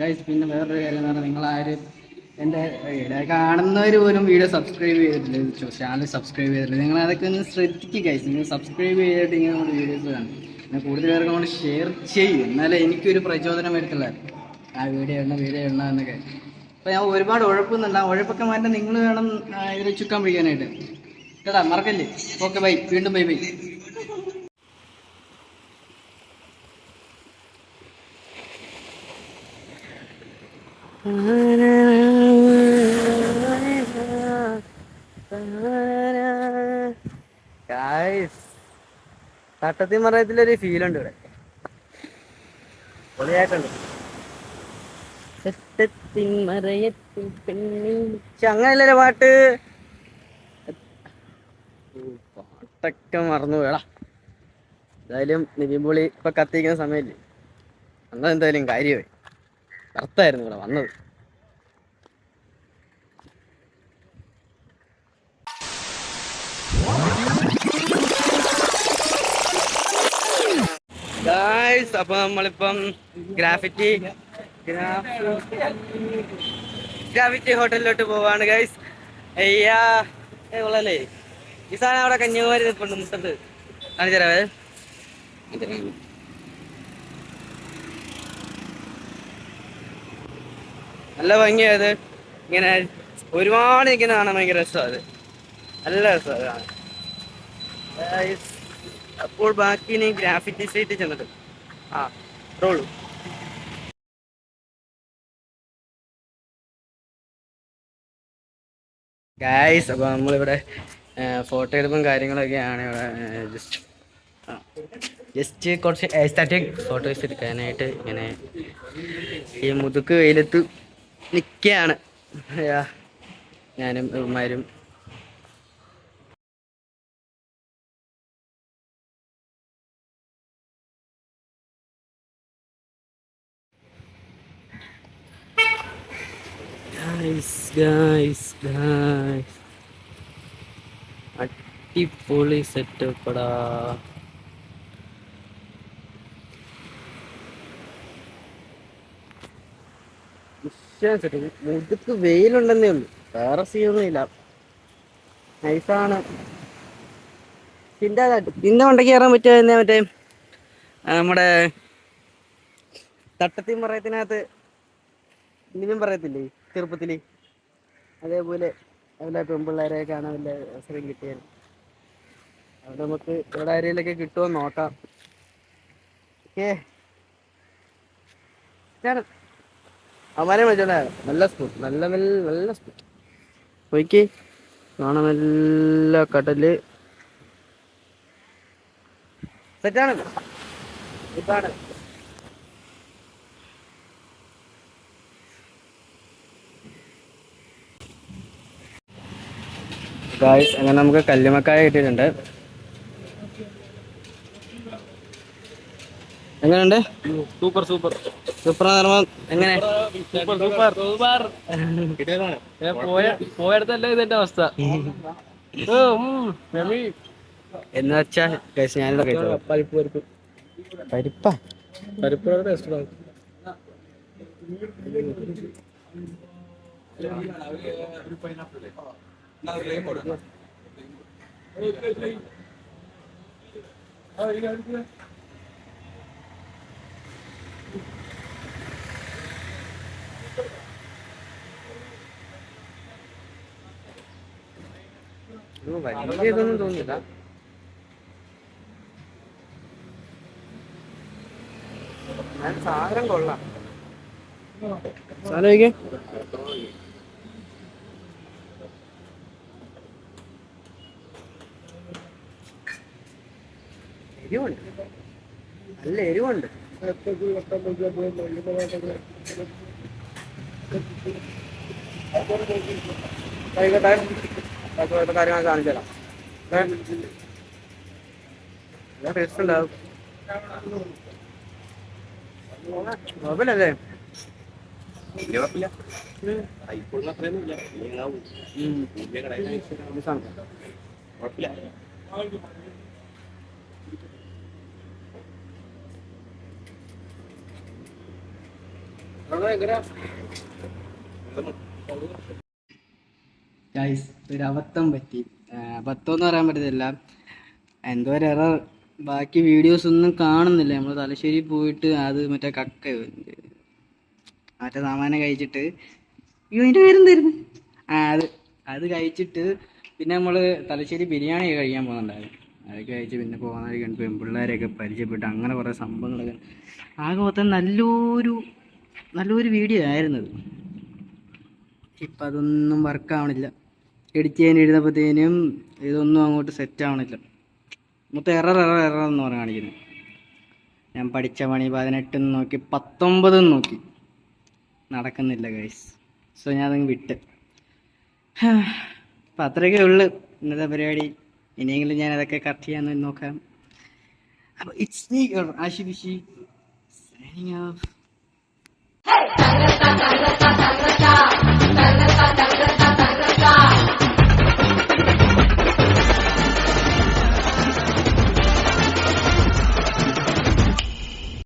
Guys പിന്നെ വേറൊരു കാര്യം എന്ന് പറഞ്ഞാൽ നിങ്ങളാരും എൻ്റെ കാണുന്നവർ പോലും വീഡിയോ സബ്സ്ക്രൈബ് ചെയ്തിട്ടില്ല, ചാനൽ സബ്സ്ക്രൈബ് ചെയ്തിട്ടില്ല. നിങ്ങൾ അതൊക്കെ ഒന്ന് ശ്രദ്ധിക്കുക ഗൈസ്. നിങ്ങൾ സബ്സ്ക്രൈബ് ചെയ്തിട്ട് ഇങ്ങനെ നമ്മുടെ വീഡിയോസ് കാണും, പിന്നെ കൂടുതൽ പേർക്ക് നമ്മൾ ഷെയർ ചെയ്യും, എന്നാലേ എനിക്കൊരു പ്രചോദനം വരത്തില്ല ആ വീഡിയോ ഇടണം എന്നൊക്കെ. അപ്പോൾ ഞാൻ ഒരുപാട് ഉഴപ്പുന്നുണ്ട്, ആ ഉഴപ്പൊക്കെ മാറ്റാൻ നിങ്ങൾ വേണം ഇതിൽ ചുക്കാൻ പിടിക്കാനായിട്ട് കേട്ടാ, മറക്കല്ലേ. ഓക്കെ ബൈ, വീണ്ടും ബൈ ബൈ. തട്ടത്തിൽ മറയത്തിലൊരു ഫീലുണ്ട് ഇവിടെ, പൊളിയായിട്ടുണ്ട്. തട്ടത്തിൻ മറയത്തിൽ അങ്ങനെയല്ലേ പാട്ട്? പാട്ടൊക്കെ മറന്നു വേടാ. എന്തായാലും നിവിൻപോളി ഇപ്പൊ കത്തിക്കുന്ന സമയല്ലേ, അന്ന് എന്തായാലും കാര്യമായി കറുത്തായിരുന്നു ഇവിടെ വന്നത്. ഗായ്സ് അപ്പൊ നമ്മളിപ്പം ഗ്രാഫിറ്റി ഹോട്ടലിലോട്ട് പോവാണ് ഗൈസ്. അയ്യാ കൊള്ളല്ലേ, ഈ സാധനം അവിടെ കന്യാകുമാരി നിൽപ്പുണ്ട് മുട്ടത്ത്, കാണിച്ചു തരാവേ. നല്ല ഭംഗിയായത്, ഇങ്ങനെ ഒരുപാട് നിൽക്കുന്ന കാണാൻ ഭയങ്കര രസമാണ്, നല്ല രസമാണ്. അപ്പോൾ ബാക്കി ഇനി ഗ്രാഫിറ്റി സൈറ്റിൽ ചെന്നിട്ട് റോളു. ഗായ്സ് അപ്പോൾ നമ്മളിവിടെ ഫോട്ടോ എടുപ്പും കാര്യങ്ങളൊക്കെയാണ് ഇവിടെ. ജസ്റ്റ് കുറച്ച് എസ്താറ്റിക് ഫോട്ടോസ് എടുക്കാനായിട്ട് ഇങ്ങനെ ഈ മുതുക്ക് വെയിലത്ത് നിൽക്കുകയാണ് ഞാനും ഇവന്മാരും. അടിപൊളി സെറ്റപ്പടാ. മുതുക്ക് വെയിലുണ്ടെന്നേ ഉള്ളൂ, വേറെ സീനൊന്നുമില്ല, നൈസാണ്. പിന്നെ ഉണ്ടെങ്കിൽ കയറാൻ പറ്റുക മറ്റേ നമ്മുടെ തട്ടത്തിൻ പറയത്തിനകത്ത് ഇനിയും പറയത്തില്ലേ ചെറുപ്പത്തില്, അതേപോലെ അവിടെ പെൺപിള്ളേരെ കാണാൻ വല്ല അവസരം കിട്ടിയാൽ അവിടെ നമുക്ക് ഇവിടെ ആരെയിലൊക്കെ കിട്ടുമോ നോക്കാം. ഓക്കേ, അവനെ വിളിച്ചോളെ. നല്ല സ്പോട്ട്, നല്ല സ്പോട്ട് പോയിക്ക് കാണാൻ, നല്ല കടല് സെറ്റാണ്. ഇതാണ് ഗായ്സ്. അങ്ങനെ നമുക്ക് കല്ലുമക്കായ കിട്ടിയിട്ടുണ്ട്. എങ്ങനെയുണ്ട്? സൂപ്പർ സൂപ്പർ സൂപ്പർ എങ്ങനെ? പോയടത്തല്ലേ ഇതിന്റെ അവസ്ഥ എന്ന് വെച്ചാ ഞാനിവിടെ കഴിച്ചോളാം. പരിപ്പാ പരിപ്പ് ടേസ്റ്റ്. വലിയ ഇതൊന്നും തോന്നുന്നില്ല. സാധനം കൊള്ളാം. സാധനം കഴിക്കേ എരിവുണ്ട്, നല്ല എരിവുണ്ട്. കാര്യങ്ങൾ കാണിച്ചു തരാം. ടേസ്റ്റ് ഉണ്ടാവും, കുഴപ്പമില്ലല്ലേ? ഗൈസ് ഒരു അബദ്ധം പറ്റി. അബദ്ധം എന്ന് പറയാൻ പറ്റത്തില്ല, എന്തോ ഒരു എറർ. ബാക്കി വീഡിയോസ് ഒന്നും കാണുന്നില്ല. നമ്മൾ തലശ്ശേരി പോയിട്ട് അത് മറ്റേ മറ്റേ സാമാനം കഴിച്ചിട്ട്, അയ്യോ അതിൻ്റെ പേരെന്തായിരുന്നു, അത് അത് കഴിച്ചിട്ട് പിന്നെ നമ്മൾ തലശ്ശേരി ബിരിയാണി കഴിക്കാൻ പോകുന്നുണ്ടായിരുന്നു. അതൊക്കെ കഴിച്ച് പിന്നെ പോകുന്ന വഴി കണ്ട് പെൺപിള്ളേരെയൊക്കെ പരിചയപ്പെട്ട് അങ്ങനെ കുറേ സംഭവങ്ങളൊക്കെ. ആകെ മൊത്തം നല്ലൊരു വീഡിയോ ആയിരുന്നത്. ഇപ്പം അതൊന്നും വർക്കാവണില്ല. എഡിറ്റ് ചെയ്യാൻ എഴുതപ്പോഴത്തേനും ഇതൊന്നും അങ്ങോട്ട് സെറ്റ് ആവണില്ല. മൊത്തം എറർ എന്ന് പറഞ്ഞ് കാണിക്കുന്നത്. ഞാൻ പഠിച്ച പണി 18 നോക്കി 19 നോക്കി, നടക്കുന്നില്ല ഗൈസ്. സോ ഞാനതങ്ങ് വിട്ട്. അപ്പം അത്രയൊക്കെ ഉള്ളു ഇന്നത്തെ പരിപാടി. ഇനിയെങ്കിലും ഞാൻ അതൊക്കെ കട്ട് ചെയ്യാൻ നോക്കാം. അപ്പോൾ ഇറ്റ്സ് മീ ആശി ബിഷി സൈനിങ് ഓഫ്.